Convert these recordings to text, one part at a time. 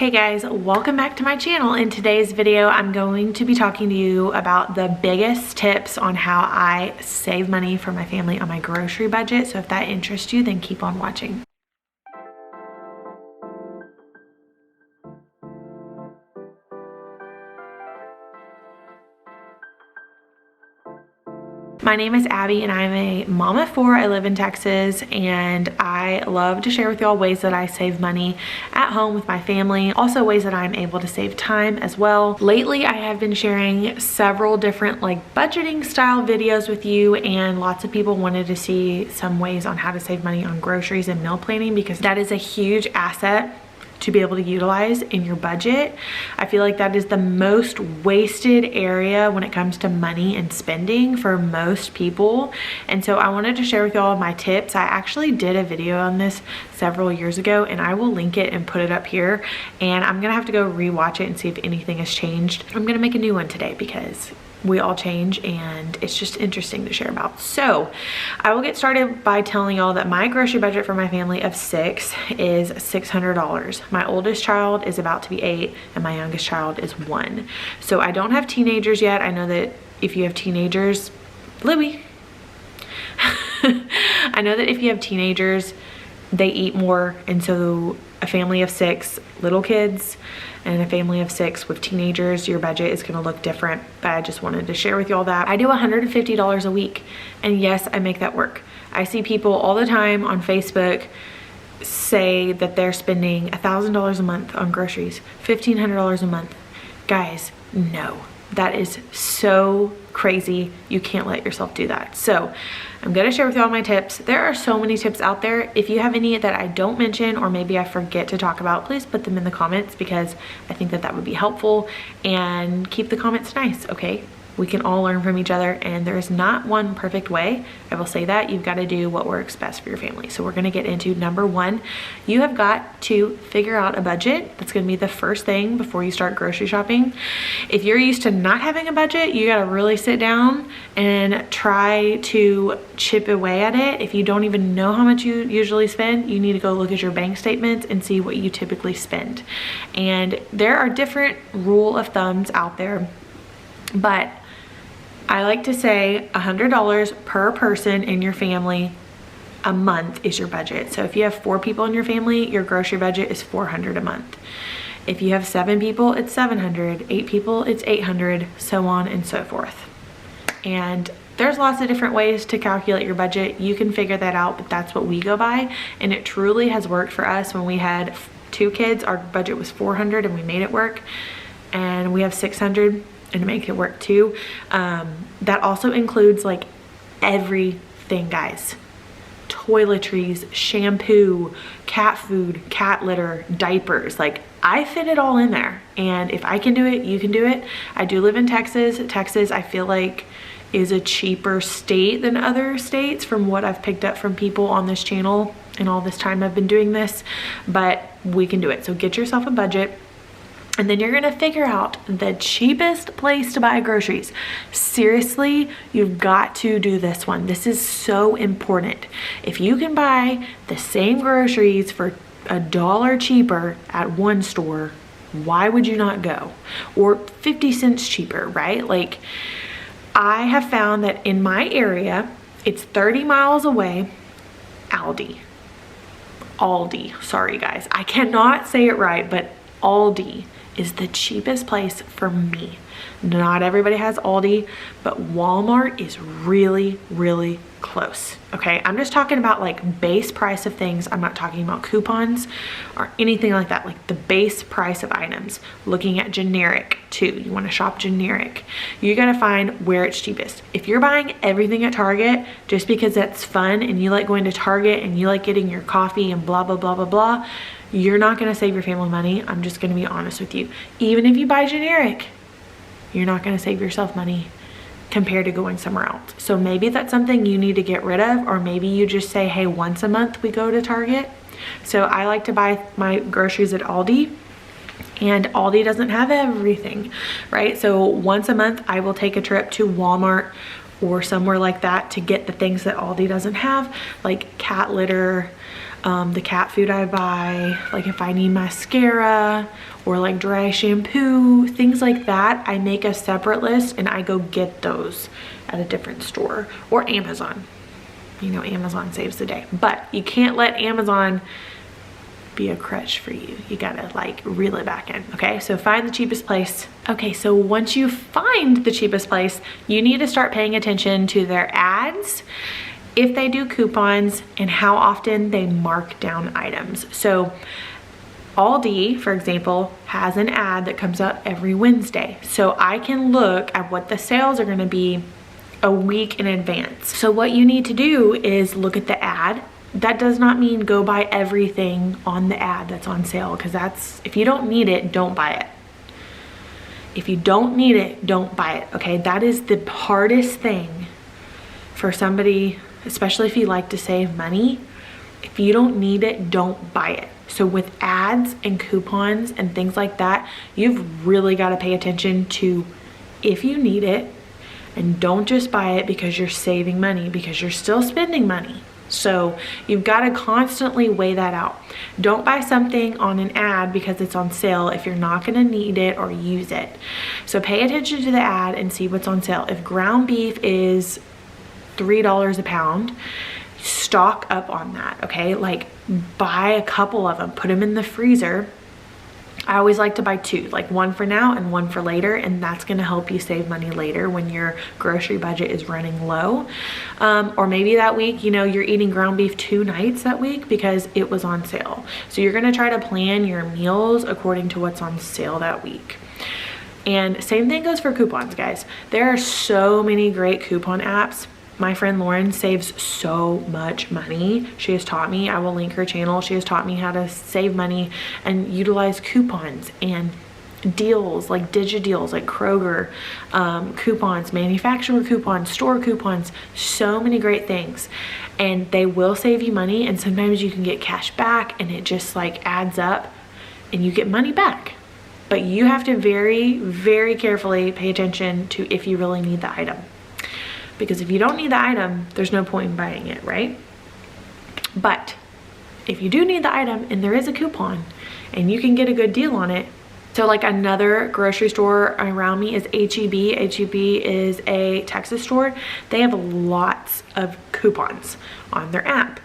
Hey guys, welcome back to my channel. In today's video, I'm going to be talking to you about the biggest tips on how I save money for my family on my grocery budget. So if that interests you, then keep on watching. My name is Abby and I'm a mom of four. I live in Texas and I love to share with y'all ways that I save money at home with my family. Also ways that I'm able to save time as well. Lately, I have been sharing several different budgeting style videos with you, and lots of people wanted to see some ways on how to save money on groceries and meal planning, because that is a huge asset to be able to utilize in your budget. I feel like that is the most wasted area when it comes to money and spending for most people. And so I wanted to share with y'all my tips. I actually did a video on this several years ago and I will link it and put it up here. And I'm gonna have to go rewatch it and see if anything has changed. I'm gonna make a new one today because we all change and it's just interesting to share about. So I will get started by telling y'all that my grocery budget for my family of 6 is $600. My oldest child is about to be 8 and my youngest child is 1. So I don't have teenagers yet. I know that if you have teenagers, Louie, I know that if you have teenagers, they eat more, and so a family of 6 little kids and a family of 6 with teenagers, your budget is gonna look different. But I just wanted to share with y'all that. I do $150 a week, and yes, I make that work. I see people all the time on Facebook say that they're spending $1,000 a month on groceries, $1,500 a month. Guys, no, that is so crazy. You can't let yourself do that. So I'm gonna share with y'all my tips. There are so many tips out there. If you have any that I don't mention or maybe I forget to talk about, please put them in the comments, because I think that that would be helpful. And keep the comments nice, okay? We can all learn from each other, and there is not one perfect way. I will say that. You've got to do what works best for your family. So we're going to get into number 1. You have got to figure out a budget. That's going to be the first thing before you start grocery shopping. If you're used to not having a budget, you got to really sit down and try to chip away at it. If you don't even know how much you usually spend, you need to go look at your bank statements and see what you typically spend. And there are different rule of thumbs out there, but I like to say $100 per person in your family a month is your budget. So if you have 4 people in your family, your grocery budget is $400 a month. If you have 7 people, it's $700. 8 people, it's $800, so on and so forth. And there's lots of different ways to calculate your budget. You can figure that out, but that's what we go by. And it truly has worked for us. When we had 2 kids, our budget was $400 and we made it work. And we have $600. And to make it work too. That also includes everything, guys. Toiletries, shampoo, cat food, cat litter, diapers. I fit it all in there. And if I can do it, you can do it. I do live in Texas. Texas, I feel like, is a cheaper state than other states from what I've picked up from people on this channel and all this time I've been doing this. But we can do it. So get yourself a budget. And then you're gonna figure out the cheapest place to buy groceries. Seriously, you've got to do this one. This is so important. If you can buy the same groceries for $1 cheaper at one store, why would you not go? Or 50 cents cheaper, right? I have found that in my area, it's 30 miles away, Aldi, sorry guys. I cannot say it right, but Aldi is the cheapest place for me. Not everybody has Aldi, but Walmart is really, really close. Okay, I'm just talking about base price of things. I'm not talking about coupons or anything like that. The base price of items. Looking at generic too. You want to shop generic. You got to find where it's cheapest. If you're buying everything at Target just because that's fun and you like going to Target and you like getting your coffee and blah, blah, blah, blah, blah, you're not going to save your family money. I'm just going to be honest with you. Even if you buy generic, you're not going to save yourself money compared to going somewhere else. So maybe that's something you need to get rid of, or maybe you just say, hey, once a month we go to Target. So I like to buy my groceries at Aldi, and Aldi doesn't have everything, right? So once a month I will take a trip to Walmart or somewhere like that to get the things that Aldi doesn't have, like cat litter, the cat food I buy, like if I need mascara or like dry shampoo, things like that, I make a separate list and I go get those at a different store or Amazon. You know, Amazon saves the day, but you can't let Amazon be a crutch for you. You gotta like reel it back in, okay? So find the cheapest place. Okay, so once you find the cheapest place, you need to start paying attention to their ads, if they do coupons, and how often they mark down items. So Aldi, for example, has an ad that comes out every Wednesday. So I can look at what the sales are gonna be a week in advance. So what you need to do is look at the ad. That does not mean go buy everything on the ad that's on sale, because that's, if you don't need it, don't buy it. If you don't need it, don't buy it, okay? That is the hardest thing for somebody, especially if you like to save money. If you don't need it, don't buy it. So with ads and coupons and things like that, you've really got to pay attention to if you need it, and don't just buy it because you're saving money, because you're still spending money. So you've got to constantly weigh that out. Don't buy something on an ad because it's on sale if you're not going to need it or use it. So pay attention to the ad and see what's on sale. If ground beef is $3 a pound, stock up on that, okay? Like buy a couple of them, put them in the freezer. I always like to buy two, like one for now and one for later, and that's gonna help you save money later when your grocery budget is running low. Or maybe that week, you know, you're eating ground beef 2 nights that week because it was on sale. So you're gonna try to plan your meals according to what's on sale that week. And same thing goes for coupons, guys. There are so many great coupon apps. My friend Lauren saves so much money. She has taught me, I will link her channel. She has taught me how to save money and utilize coupons and deals, like DigiDeals, like Kroger, coupons, manufacturer coupons, store coupons, so many great things. And they will save you money, and sometimes you can get cash back and it just like adds up and you get money back. But you have to very, very carefully pay attention to if you really need the item. Because if you don't need the item, there's no point in buying it, right? But if you do need the item and there is a coupon and you can get a good deal on it. So like another grocery store around me is H-E-B. H-E-B is a Texas store. They have lots of coupons on their app.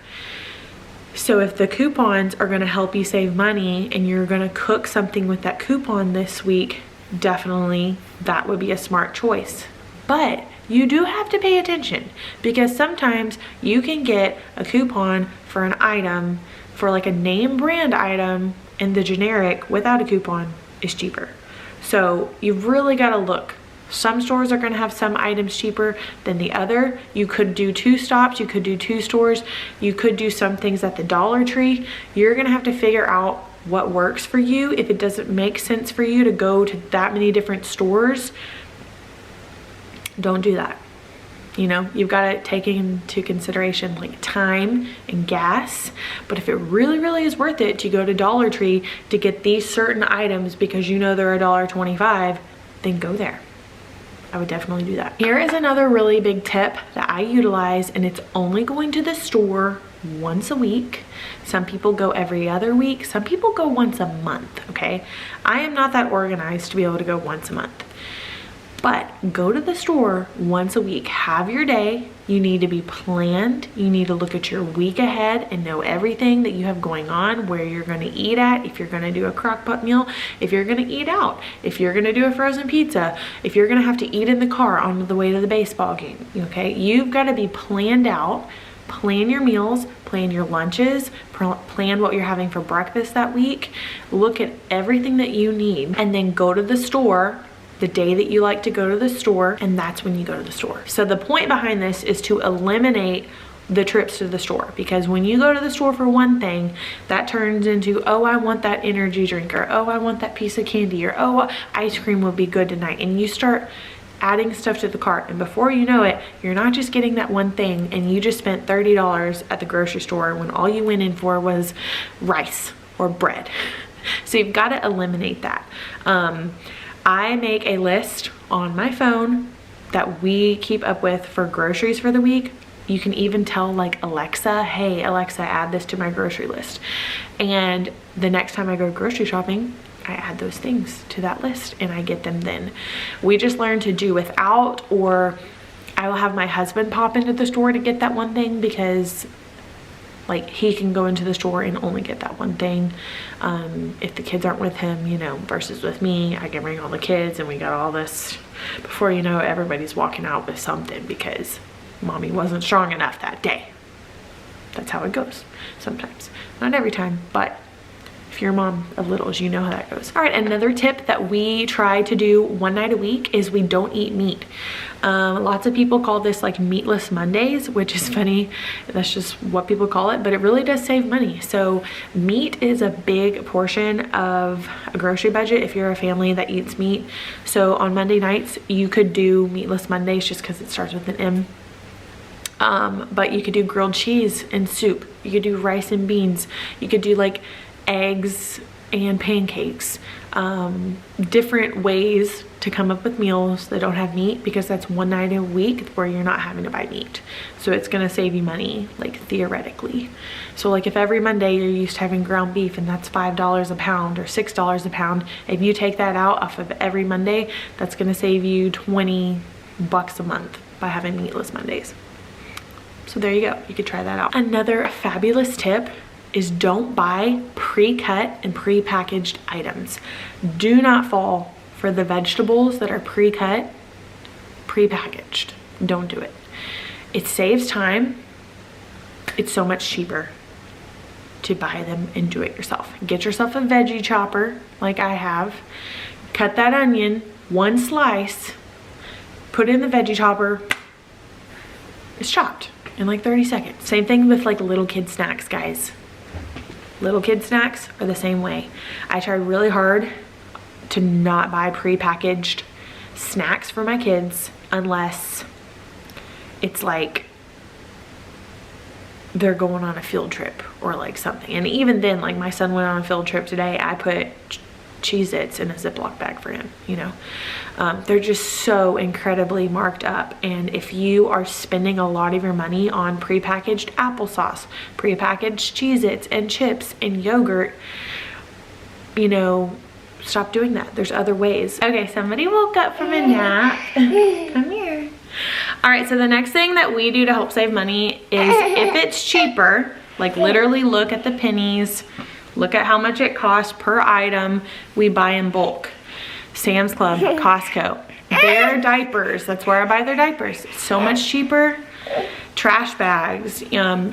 So if the coupons are gonna help you save money and you're gonna cook something with that coupon this week, definitely that would be a smart choice. But you do have to pay attention, because sometimes you can get a coupon for an item, for like a name brand item, and the generic without a coupon is cheaper. So you've really got to look. Some stores are going to have some items cheaper than the other. You could do 2 stops, you could do 2 stores, you could do some things at the Dollar Tree. You're going to have to figure out what works for you. If it doesn't make sense for you to go to that many different stores, don't do that. You know, you've got to take into consideration like time and gas. But if it really, really is worth it to go to Dollar Tree to get these certain items because you know they're $1.25, then go there. I would definitely do that. Here is another really big tip that I utilize, and it's only going to the store once a week. Some people go every other week. Some people go once a month, okay? I am not that organized to be able to go once a month. But go to the store once a week. Have your day. You need to be planned. You need to look at your week ahead and know everything that you have going on, where you're going to eat at, if you're going to do a crock pot meal, if you're going to eat out, if you're going to do a frozen pizza, if you're going to have to eat in the car on the way to the baseball game, okay? You've got to be planned out. Plan your meals, plan your lunches, plan what you're having for breakfast that week. Look at everything that you need, and then go to the store the day that you like to go to the store, and that's when you go to the store. So the point behind this is to eliminate the trips to the store, because when you go to the store for one thing, that turns into, oh, I want that energy drink, or oh, I want that piece of candy, or oh, ice cream would be good tonight. And you start adding stuff to the cart, and before you know it, you're not just getting that one thing, and you just spent $30 at the grocery store when all you went in for was rice or bread. So you've got to eliminate that. I make a list on my phone that we keep up with for groceries for the week. You can even tell like Alexa, hey Alexa, add this to my grocery list. And the next time I go grocery shopping, I add those things to that list and I get them then. We just learned to do without, or I will have my husband pop into the store to get that one thing because like he can go into the store and only get that one thing. If the kids aren't with him, you know, versus with me, I can bring all the kids and we got all this. Before you know, everybody's walking out with something because mommy wasn't strong enough that day. That's how it goes sometimes. Not every time, but if you're a mom of littles, you know how that goes. All right, another tip that we try to do one night a week is we don't eat meat. Lots of people call this like Meatless Mondays, which is funny. That's just what people call it, but it really does save money. So meat is a big portion of a grocery budget if you're a family that eats meat. So on Monday nights, you could do Meatless Mondays just because it starts with an M. But you could do grilled cheese and soup. You could do rice and beans. You could do like eggs and pancakes. Different ways to come up with meals that don't have meat, because that's one night a week where you're not having to buy meat. So it's gonna save you money, like theoretically. So like if every Monday you're used to having ground beef and that's $5 a pound or $6 a pound, if you take that out off of every Monday, that's gonna save you 20 bucks a month by having Meatless Mondays. So there you go, you could try that out. Another fabulous tip is don't buy pre-cut and pre-packaged items. Do not fall for the vegetables that are pre-cut, pre-packaged. Don't do it. It saves time. It's so much cheaper to buy them and do it yourself. Get yourself a veggie chopper like I have. Cut that onion, one slice, put it in the veggie chopper. It's chopped in like 30 seconds. Same thing with like little kid snacks, guys. Little kid snacks are the same way. I try really hard to not buy pre-packaged snacks for my kids unless it's like they're going on a field trip or like something. And even then, like my son went on a field trip today, I put Cheez-Its in a Ziploc bag for him, you know. They're just so incredibly marked up, and if you are spending a lot of your money on prepackaged applesauce, prepackaged Cheez-Its and chips and yogurt, you know, stop doing that. There's other ways. Okay, somebody woke up from a nap. Come here. All right, so the next thing that we do to help save money is if it's cheaper, like literally look at the pennies, look at how much it costs per item, we buy in bulk. Sam's Club, Costco, their diapers, that's where I buy their diapers. It's so much cheaper. Trash bags,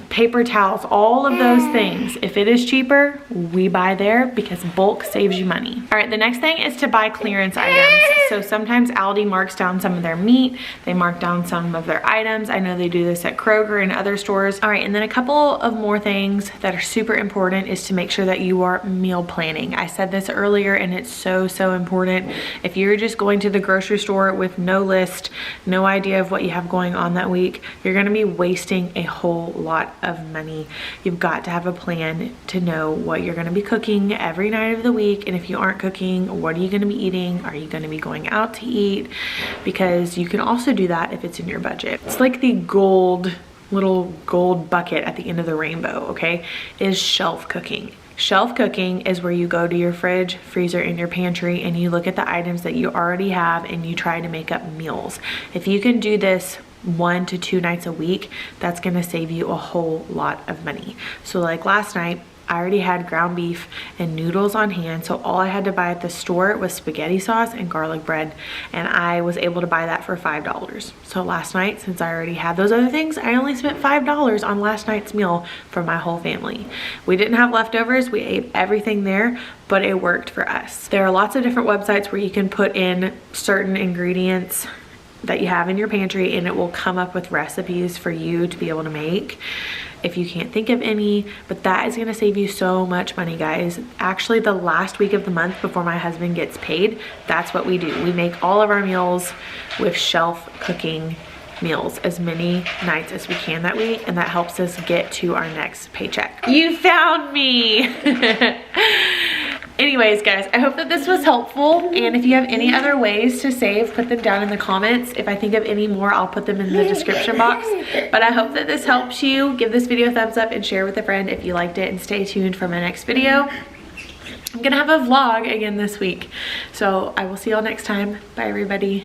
paper towels, all of those things. If it is cheaper, we buy there because bulk saves you money. All right, the next thing is to buy clearance items. So sometimes Aldi marks down some of their meat. They mark down some of their items. I know they do this at Kroger and other stores. All right, and then a couple of more things that are super important is to make sure that you are meal planning. I said this earlier and it's so, so important. If you're just going to the grocery store with no list, no idea of what you have going on that week, you're gonna be wasting a whole lot of money. You've got to have a plan to know what you're going to be cooking every night of the week, and if you aren't cooking, what are you going to be eating? Are you going to be going out to eat? Because you can also do that if it's in your budget. It's like the little gold bucket at the end of the rainbow, okay, is shelf cooking. Shelf cooking is where you go to your fridge, freezer, and your pantry and you look at the items that you already have and you try to make up meals. If you can do this 1 to 2 nights a week, that's gonna save you a whole lot of money. So like last night, I already had ground beef and noodles on hand, so all I had to buy at the store was spaghetti sauce and garlic bread, and I was able to buy that for $5. So last night, since I already had those other things, I only spent $5 on last night's meal for my whole family. We didn't have leftovers, we ate everything there, but it worked for us. There are lots of different websites where you can put in certain ingredients that you have in your pantry and it will come up with recipes for you to be able to make if you can't think of any. But that is gonna save you so much money, guys. Actually, the last week of the month before my husband gets paid, that's what we do. We make all of our meals with shelf cooking meals as many nights as we can that week, and that helps us get to our next paycheck. You found me. Anyways, guys, I hope that this was helpful, and if you have any other ways to save, put them down in the comments. If I think of any more, I'll put them in the description box. But I hope that this helps you. Give this video a thumbs up and share with a friend if you liked it, and stay tuned for my next video. I'm gonna have a vlog again this week. So I will see y'all next time. Bye everybody.